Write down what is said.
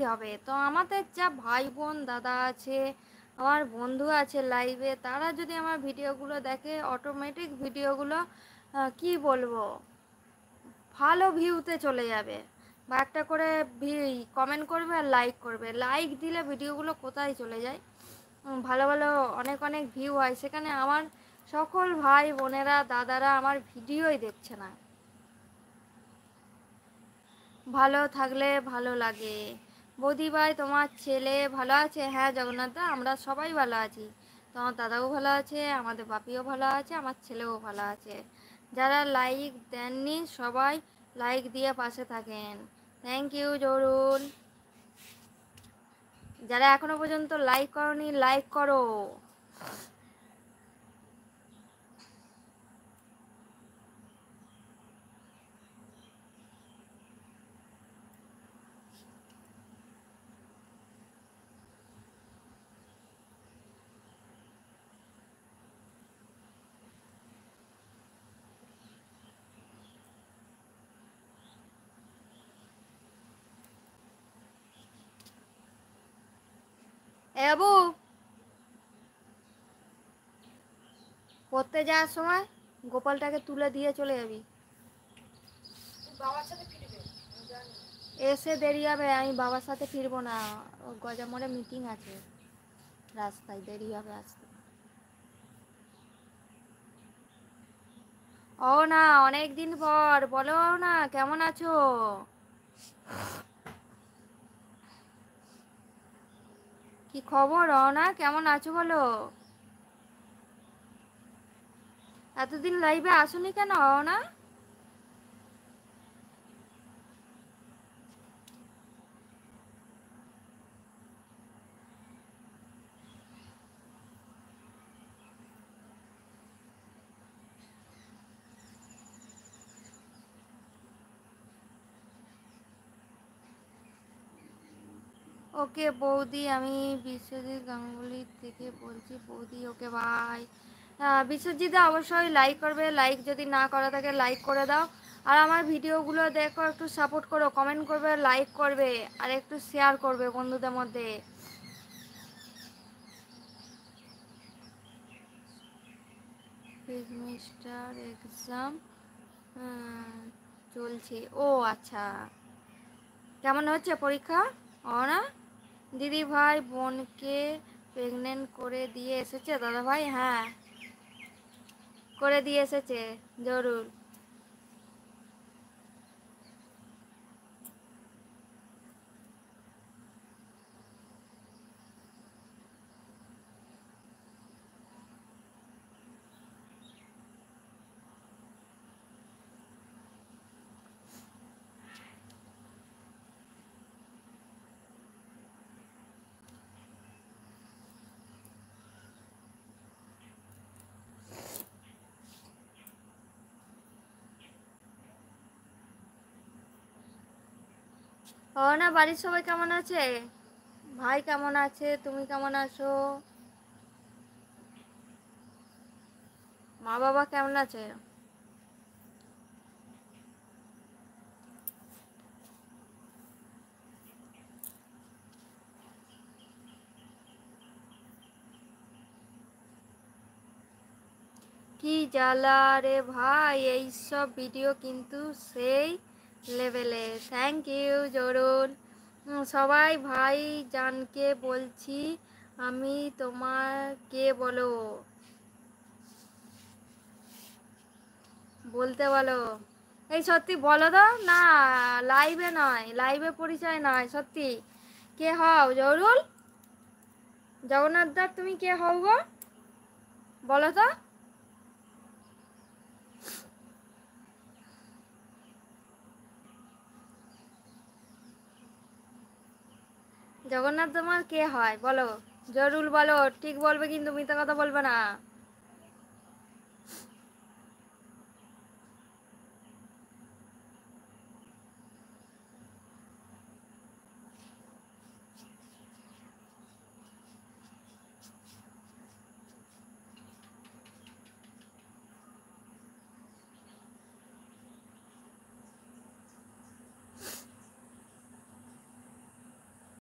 হবে। তো আমাদের যা ভাই বোন দাদা আছে, আমার বন্ধু আছে লাইভে, তারা যদি আমার ভিডিওগুলো দেখে অটোমেটিক ভিডিওগুলো কি বলবো, ভালো ভিউতে চলে যাবে। বা একটা করে কমেন্ট করবে আর লাইক করবে, লাইক দিলে ভিডিওগুলো কোথায় চলে যায়, ভালো ভালো অনেক অনেক ভিউ হয় সেখানে। আমার সকল ভাই বোনেরা দাদারা আমার ভিডিওই দেখছে না। ভালো থাকলে ভালো লাগে। বৌদি ভাই তোমার ছেলে ভালো আছে? হ্যাঁ জগন্নাথ দা, আমরা সবাই ভালো আছি। তোমার দাদাও ভালো আছে, আমাদের বাপিও ভালো আছে, আমার ছেলেও ভালো আছে। যারা লাইক দেননি সবাই লাইক দিয়ে পাশে থাকেন। থ্যাংক ইউ জরুল। যারা এখনো পর্যন্ত লাইক করনি লাইক করো। বাবু, পড়তে যাওয়ার সময় গোপালটাকে তুলে দিয়ে চলে যাবি। এসে দেরি হবে, আমি বাবার সাথে ফিরবো না, গজামোড়ে মিটিং আছে, রাস্তায় দেরি হবে আসতে। ও না, অনেক দিন পর, বলো না কেমন আছো? কি খবর রওনা, কেমন আছো বলো? এতদিন লাইভে আসুনি কেন রওনা? ওকে বৌদি, আমি বিশ্বজিৎ গাঙ্গুলি থেকে বলছি। বৌদি ওকে বাই। বিশ্বজিৎ অবশ্যই লাইক করবে, লাইক যদি না করা থাকে লাইক করে দাও। আর আমার ভিডিওগুলো দেখো, একটু সাপোর্ট করো, কমেন্ট করবে, লাইক করবে, আর একটু শেয়ার করবে বন্ধুদের মধ্যে। সেমিস্টার এক্সাম চলছে, ও আচ্ছা। কেমন হচ্ছে পরীক্ষা? ও না, দিদি ভাই বোনকে প্রেগনেন্ট করে দিয়ে এসেছে দাদা ভাই? হ্যাঁ, করে দিয়ে এসেছে, জরুর। ও না, বাড়ির সবাই কেমন আছে? ভাই কেমন আছে? তুমি কেমন আছো? মা বাবা কেমন আছে? কি জ্বালা রে ভাই, এইসব ভিডিও কিন্তু সেই লেভেলে। থ্যাংক ইউ জরুল। সবাই ভাই জানকে বলছি আমি, তোমাকে বলো, বলতে বলো। এই সত্যি বলো তো না, লাইভে নয়, লাইভে পরিচয় নয়, সত্যি কে হও জরুল? জগন্নাথ দা তুমি কে হও গো, বলো তো। জগন্নাথ তোমার কে হয় বলো? জরুল বলো, ঠিক বলবে কিন্তু মিথ্যা কথা বলবে না।